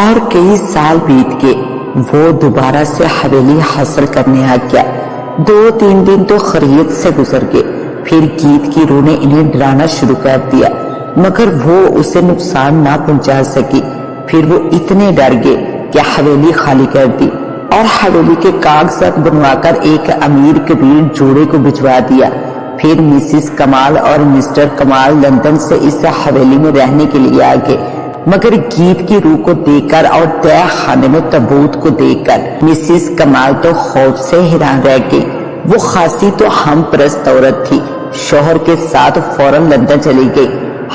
اور کئی سال بیت کے وہ دوبارہ سے حویلی حاصل کرنے آ گیا۔ 2-3 دن تو خیریت سے گزر گئے، پھر گیت کی روح نے انہیں ڈرانا شروع کر دیا، مگر وہ اسے نقصان نہ پہنچا سکی۔ پھر وہ اتنے ڈر گئے کہ حویلی خالی کر دی اور حویلی کے کاغذات بنوا کر ایک امیر کبیر جوڑے کو بھجوا دیا۔ پھر مسز کمال اور مسٹر کمال لندن سے اس حویلی میں رہنے کے لیے آ گئے، مگر گیت کی روح کو دیکھ کر اور تہ خانے میں تابوت کو دیکھ کر مسز کمال تو خوف سے حیران رہ گئی۔ وہ خاصی تو ہم پرست عورت تھی، شوہر کے ساتھ فوراً لندن چلی گئی۔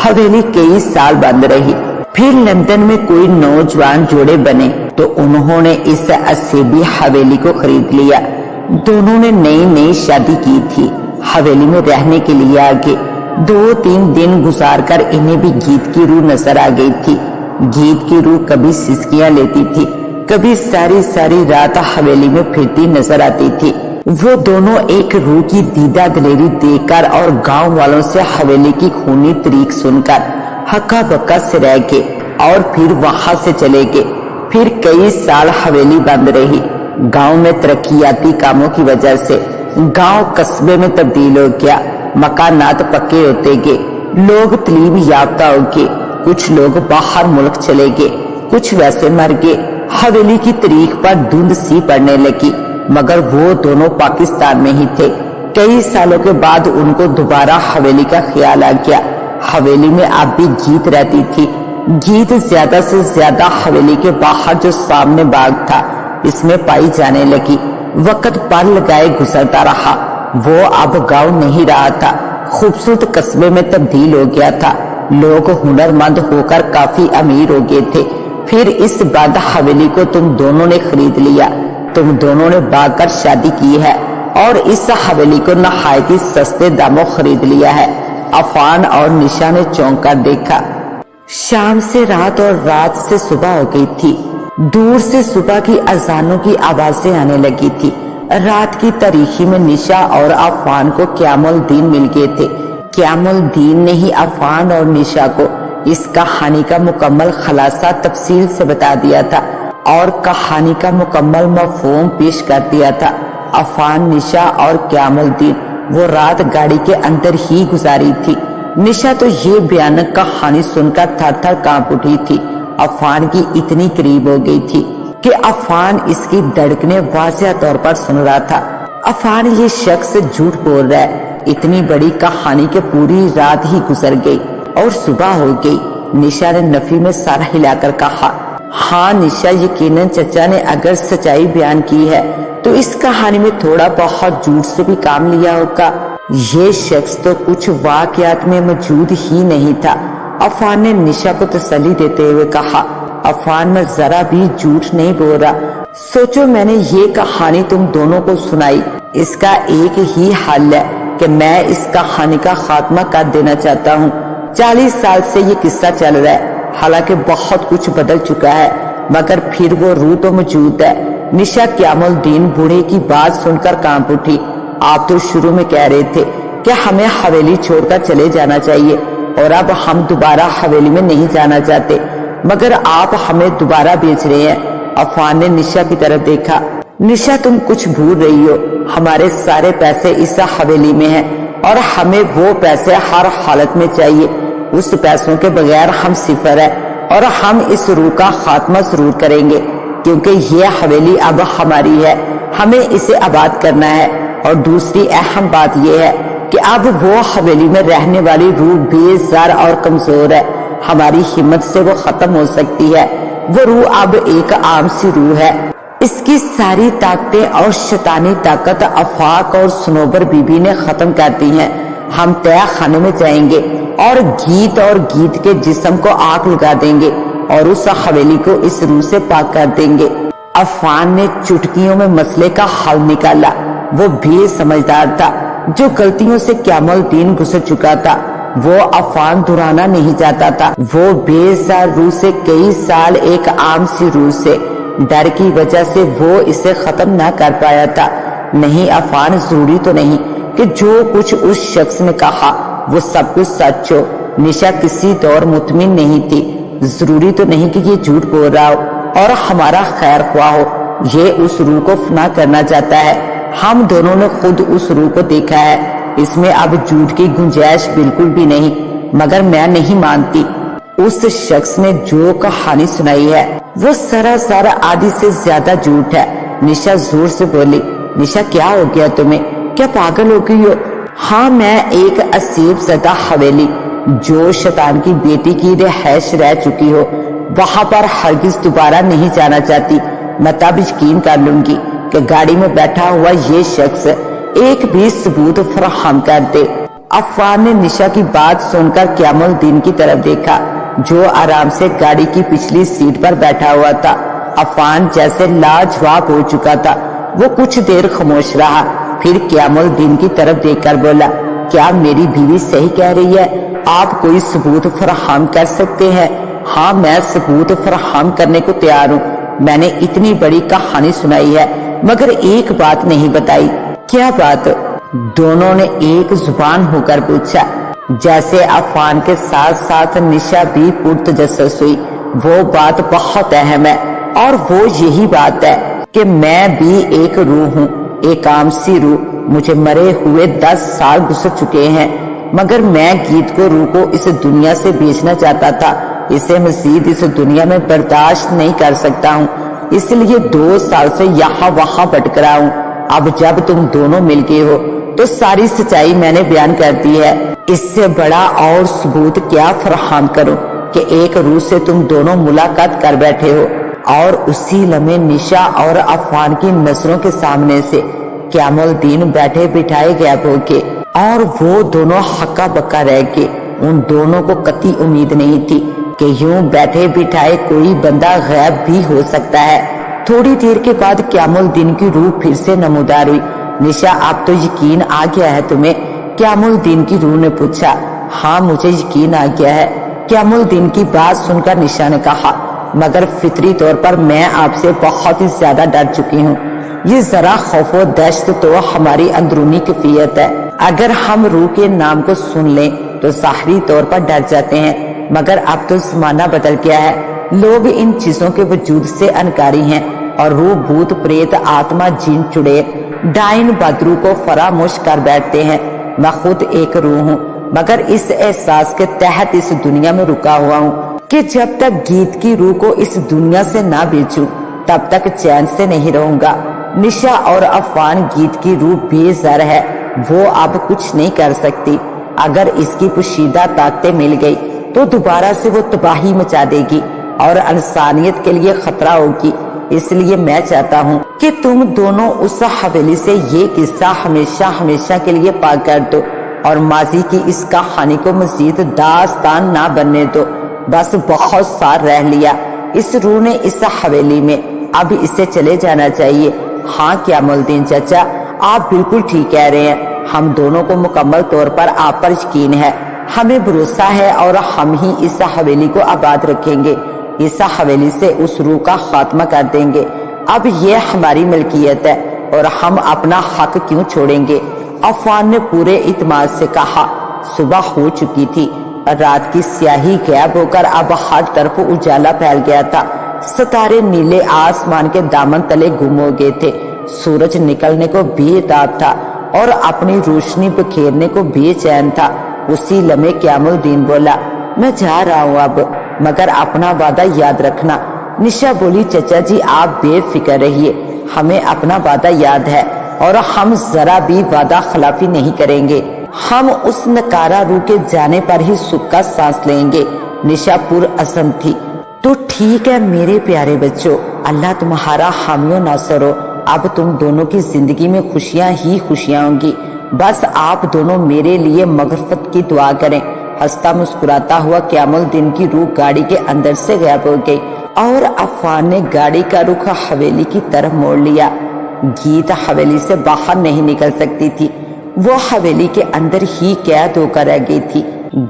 حویلی کئی سال بند رہی، پھر لندن میں کوئی نوجوان جوڑے بنے تو انہوں نے اس اسیبی حویلی کو خرید لیا۔ دونوں نے نئی شادی کی تھی، حویلی میں رہنے کے لیے آگے۔ 2-3 دن گزار کر انہیں بھی گیت کی روح نظر آ گئی تھی۔ گیت کی روح کبھی سسکیاں لیتی تھی، کبھی ساری رات حویلی میں پھرتی نظر آتی تھی۔ وہ دونوں ایک روح کی دیدہ دلیری دیکھ کر اور گاؤں والوں سے حویلی کی خونی طریق سن کر ہکا بکا سے رہ گئے اور پھر وہاں سے چلے گئے۔ پھر کئی سال حویلی بند رہی۔ گاؤں میں ترقیاتی کاموں کی وجہ سے گاؤں قصبے میں تبدیل ہو گیا، مکانات پکے ہوتے گئے، لوگ تعلیم یافتہ ہو گئے، کچھ لوگ باہر ملک چلے گئے، کچھ ویسے مر گئے۔ حویلی کی طریق پر دھند سی پڑنے لگی، مگر وہ دونوں پاکستان میں ہی تھے۔ کئی سالوں کے بعد ان کو دوبارہ حویلی کا خیال آ گیا۔ حویلی میں اب بھی گیت رہتی تھی۔ گیت زیادہ سے زیادہ حویلی کے باہر جو سامنے باغ تھا اس میں پائی جانے لگی۔ وقت پر لگائے گزرتا رہا، وہ اب گاؤں نہیں رہا تھا، خوبصورت قصبے میں تبدیل ہو گیا تھا۔ لوگ ہنرمند ہو کر کافی امیر ہو گئے تھے۔ پھر اس بعد حویلی کو تم دونوں نے خرید لیا، تم دونوں نے بھاگ کر شادی کی ہے اور اس حویلی کو نہایت سستے داموں خرید لیا ہے۔ عفان اور نشا نے چونک کر دیکھا۔ شام سے رات اور رات سے صبح ہو گئی تھی۔ دور سے صبح کی اذانوں کی آوازیں آنے لگی تھی۔ رات کی تاریکی میں نشا اور عفان کو قیام الدین مل گئے تھے۔ قیام الدین نے ہی عفان اور نشا کو اس کہانی کا مکمل خلاصہ تفصیل سے بتا دیا تھا اور کہانی کا مکمل مفہوم پیش کر دیا تھا۔ عفان، نشا اور قیام الدین وہ رات گاڑی کے اندر ہی گزاری تھی۔ نشا تو یہ بیانک کہانی سن کر تھر تھر کانپ اٹھی تھی۔ عفان کی اتنی قریب ہو گئی تھی کہ عفان اس کی دھڑکنیں واضح طور پر سن رہا تھا۔ عفان، یہ شخص جھوٹ بول رہا ہے۔ اتنی بڑی کہانی کے پوری رات ہی گزر گئی اور صبح ہو گئی۔ نشا نے نفی میں سر ہلا کر کہا، ہاں نشا، یقیناً چچا نے اگر سچائی بیان کی ہے تو اس کہانی میں تھوڑا بہت جھوٹ سے بھی کام لیا ہوگا۔ یہ شخص تو کچھ واقعات میں موجود ہی نہیں تھا۔ عفان نے نشا کو تسلی دیتے ہوئے کہا، عفان، میں ذرا بھی جھوٹ نہیں بول رہا۔ سوچو، میں نے یہ کہانی تم دونوں کو سنائی، اس کا ایک ہی حل ہے کہ میں اس کہانی کا خاتمہ کر دینا چاہتا ہوں۔ 40 سال سے یہ قصہ چل رہا ہے، حالانکہ بہت کچھ بدل چکا ہے، مگر پھر وہ روح تو موجود ہے۔ نشا، قیام الدین بوڑھے کی بات سن کر کانپ اٹھی۔ آپ تو شروع میں کہہ رہے تھے کہ ہمیں حویلی چھوڑ کر چلے جانا چاہیے اور اب ہم دوبارہ حویلی میں نہیں جانا چاہتے، مگر آپ ہمیں دوبارہ بیچ رہے ہیں۔ عفان نے نشا کی طرف دیکھا۔ نشا، تم کچھ بھول رہی ہو، ہمارے سارے پیسے اس حویلی میں ہیں اور ہمیں وہ پیسے ہر حالت میں چاہیے۔ اس پیسوں کے بغیر ہم صفر ہیں اور ہم اس روح کا خاتمہ ضرور کریں گے، کیونکہ یہ حویلی اب ہماری ہے، ہمیں اسے آباد کرنا ہے۔ اور دوسری اہم بات یہ ہے کہ اب وہ حویلی میں رہنے والی روح بے زار اور کمزور ہے، ہماری ہمت سے وہ ختم ہو سکتی ہے۔ وہ روح اب ایک عام سی روح ہے، اس کی ساری طاقتیں اور شیطانی طاقت آفاق اور صنوبر بی بی نے ختم کر دی ہیں۔ ہم تہ خانے میں جائیں گے اور گیت کے جسم کو آگ لگا دیں گے اور اس حویلی کو اس روح سے پاک کر دیں گے۔ عفان نے چٹکیوں میں مسئلے کا حل نکالا۔ وہ بھی سمجھدار تھا، جو غلطیوں سے قیام الدین گزر چکا تھا وہ عفان دہرانا نہیں چاہتا تھا۔ وہ بے زار روح سے کئی سال ایک عام سی روح سے ڈر کی وجہ سے وہ اسے ختم نہ کر پایا تھا۔ نہیں عفان، ضروری تو نہیں کہ جو کچھ اس شخص نے کہا وہ سب کچھ سچ ہو۔ نشا کسی طور مطمئن نہیں تھی، ضروری تو نہیں کہ یہ جھوٹ بول رہا ہو۔ اور ہمارا خیر خواہ ہو، یہ اس روح کو فنا کرنا چاہتا ہے۔ ہم دونوں نے خود اس روح کو دیکھا ہے، اس میں اب جھوٹ کی گنجائش بالکل بھی نہیں، مگر میں نہیں مانتی۔ اس شخص نے جو کہانی سنائی ہے وہ سراسر آدھی سے زیادہ جھوٹ ہے۔ نشا زور سے بولی۔ نشا کیا ہو گیا تمہیں؟ کیا پاگل ہو گئی ہو؟ ہاں، میں ایک اسیب زدہ حویلی جو شیطان کی بیٹی کی رہائش رہ چکی ہو، وہاں پر ہرگز دوبارہ نہیں جانا چاہتی۔ میں تب یقین کر لوں گی کہ گاڑی میں بیٹھا ہوا یہ شخص ایک بھی ثبوت فراہم کر دے۔ عفان نے نشا کی بات سن کر قیام الدین کی طرف دیکھا جو آرام سے گاڑی کی پچھلی سیٹ پر بیٹھا ہوا تھا۔ عفان جیسے لاجواب ہو چکا تھا۔ وہ کچھ دیر خاموش رہا، پھر قیام الدین کی طرف دیکھ کر بولا، کیا میری بیوی صحیح کہہ رہی ہے؟ آپ کوئی ثبوت فراہم کر سکتے ہیں؟ ہاں، میں ثبوت فراہم کرنے کو تیار ہوں۔ میں نے اتنی بڑی کہانی سنائی ہے مگر ایک بات نہیں بتائی۔ کیا بات؟ دونوں نے ایک زبان ہو کر پوچھا۔ جیسے عفان کے ساتھ ساتھ نشا بھی پرتجسس ہوئی۔ وہ بات بہت اہم ہے اور وہ یہی بات ہے کہ میں بھی ایک روح ہوں، ایک عام سی روح۔ مجھے مرے ہوئے 10 سال گزر چکے ہیں مگر میں گیت کو روح کو اس دنیا سے بیچنا چاہتا تھا۔ اسے مزید اس دنیا میں برداشت نہیں کر سکتا ہوں، اس لیے 2 سال سے یہاں وہاں بھٹک رہا ہوں۔ اب جب تم دونوں مل گئے ہو تو ساری سچائی میں نے بیان کر دی ہے۔ اس سے بڑا اور ثبوت کیا فراہم کروں کہ ایک روح سے تم دونوں ملاقات کر بیٹھے ہو اور اسی لمحے نشا اور عفان کی نظروں کے سامنے سے قیام الدین بیٹھے بٹھائے غائب ہو گئے اور وہ دونوں ہکا بکا رہ گئے۔ ان دونوں کو قطعی امید نہیں تھی کہ یوں بیٹھے بٹھائے کوئی بندہ غائب بھی ہو سکتا ہے۔ تھوڑی دیر کے بعد قیام الدین کی روح پھر سے نمودار ہوئی۔ نشا، اب تو یقین آ گیا ہے تمہیں؟ قیام الدین کی روح نے پوچھا۔ ہاں، مجھے یقین آ گیا ہے، قیام الدین کی بات سن کر نشا نے کہا، مگر فطری طور پر میں آپ سے بہت ہی زیادہ ڈر چکی ہوں۔ یہ ذرا خوف و دہشت تو ہماری اندرونی کیفیت ہے۔ اگر ہم روح کے نام کو سن لیں تو ظاہری طور پر ڈر جاتے ہیں، مگر اب تو زمانہ بدل گیا ہے۔ لوگ ان چیزوں کے وجود سے انکاری ہیں اور روح، بھوت، پریت، آتما، جن، چڑیل، ڈائن، بدرو کو فراموش کر بیٹھتے ہیں۔ میں خود ایک روح ہوں مگر اس احساس کے تحت اس دنیا میں رکا ہوا ہوں کہ جب تک گیت کی روح کو اس دنیا سے نہ بیچوں تب تک چین سے نہیں رہوں گا۔ نشا اور عفان، گیت کی روح بے زر ہے، وہ اب کچھ نہیں کر سکتی۔ اگر اس کی پوشیدہ طاقتیں مل گئی تو دوبارہ سے وہ تباہی مچا دے گی اور انسانیت کے لیے خطرہ ہوگی۔ اس لیے میں چاہتا ہوں کہ تم دونوں اس حویلی سے یہ قصہ ہمیشہ ہمیشہ کے لیے پاک کر دو اور ماضی کی اس کہانی کو مزید داستان نہ بننے دو۔ بس بہت سار رہ لیا اس روح نے اس حویلی میں، اب اسے چلے جانا چاہیے۔ ہاں قیام الدین چچا، آپ بالکل ٹھیک کہہ رہے ہیں۔ ہم دونوں کو مکمل طور پر آپ پر یقین ہے، ہمیں بھروسہ ہے اور ہم ہی اس حویلی کو آباد رکھیں گے۔ اس حویلی سے اس روح کا خاتمہ کر دیں گے۔ اب یہ ہماری ملکیت ہے اور ہم اپنا حق کیوں چھوڑیں گے؟ عفان نے پورے اعتماد سے کہا۔ صبح ہو چکی تھی، رات کی سیاہی غائب ہو کر اب ہر طرف اجالا پھیل گیا تھا۔ ستارے نیلے آسمان کے دامن تلے گم ہو گئے تھے۔ سورج نکلنے کو بے تاب تھا اور اپنی روشنی بکھیرنے کو بے چین تھا۔ اسی لمحے قیام الدین بولا، میں جا رہا ہوں اب، مگر اپنا وعدہ یاد رکھنا۔ نشا بولی، چچا جی آپ بے فکر رہیے، ہمیں اپنا وعدہ یاد ہے اور ہم ذرا بھی وعدہ خلافی نہیں کریں گے۔ ہم اس نکارہ روح کے جانے پر ہی سکھ کا سانس لیں گے۔ نشا پر عزم تھی۔ تو ٹھیک ہے میرے پیارے بچوں، اللہ تمہارا حامی و ناصر ہو۔ اب تم دونوں کی زندگی میں خوشیاں ہی خوشیاں ہوں گی۔ بس آپ دونوں میرے لیے مغفرت کی دعا کریں۔ ہنستا مسکراتا ہوا قیام الدین کی روح گاڑی کے اندر سے غائب ہو گئی اور عفان نے گاڑی کا رخ حویلی کی طرف موڑ لیا۔ گیت حویلی سے باہر نہیں نکل سکتی تھی، وہ حویلی کے اندر ہی قید ہو کر رہ گئی تھی۔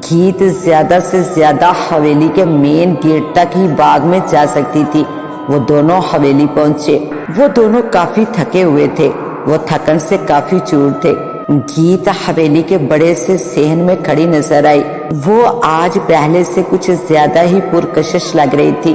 گیت زیادہ سے زیادہ حویلی کے مین گیٹ تک ہی باغ میں جا سکتی تھی۔ وہ دونوں حویلی پہنچے۔ وہ دونوں کافی تھکے ہوئے تھے، وہ تھکن سے کافی چور تھے۔ گیت حویلی کے بڑے سے صحن میں کھڑی نظر آئی۔ وہ آج پہلے سے کچھ زیادہ ہی پرکشش لگ رہی تھی۔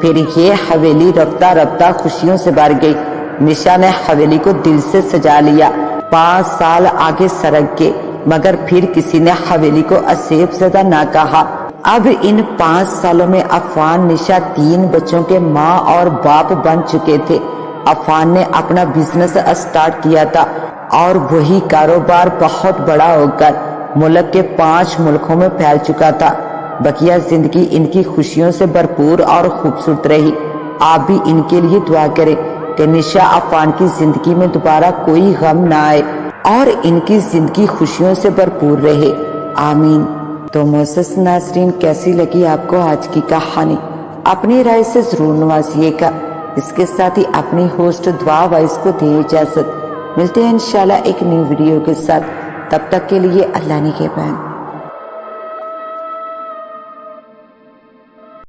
پھر یہ حویلی رفتہ رفتہ خوشیوں سے بھر گئی۔ نشا نے حویلی کو دل سے سجا لیا۔ 5 سال آگے سرک گئے مگر پھر کسی نے حویلی کو اسیب زدہ نہ کہا۔ اب ان 5 سالوں میں عفان نشا 3 بچوں کے ماں اور باپ بن چکے تھے۔ عفان نے اپنا بزنس اسٹارٹ کیا تھا اور وہی کاروبار بہت بڑا ہو کر ملک کے 5 ملکوں میں پھیل چکا تھا۔ بقیہ زندگی ان کی خوشیوں سے بھرپور اور خوبصورت رہی۔ آپ بھی ان کے لیے دعا کریں کہ نشا عفان کی زندگی میں دوبارہ کوئی غم نہ آئے اور ان کی زندگی خوشیوں سے بھرپور رہے، آمین۔ تو معزز ناظرین، کیسی لگی آپ کو آج کی کہانی؟ اپنی رائے سے ضرور نوازیے گا۔ اس کے ساتھ ہی اپنی ہوسٹ دعا وائس کو دے اجازت۔ ملتے ہیں انشاءاللہ ایک نیو ویڈیو کے ساتھ، تب تک کے لیے اللہ نگہبان۔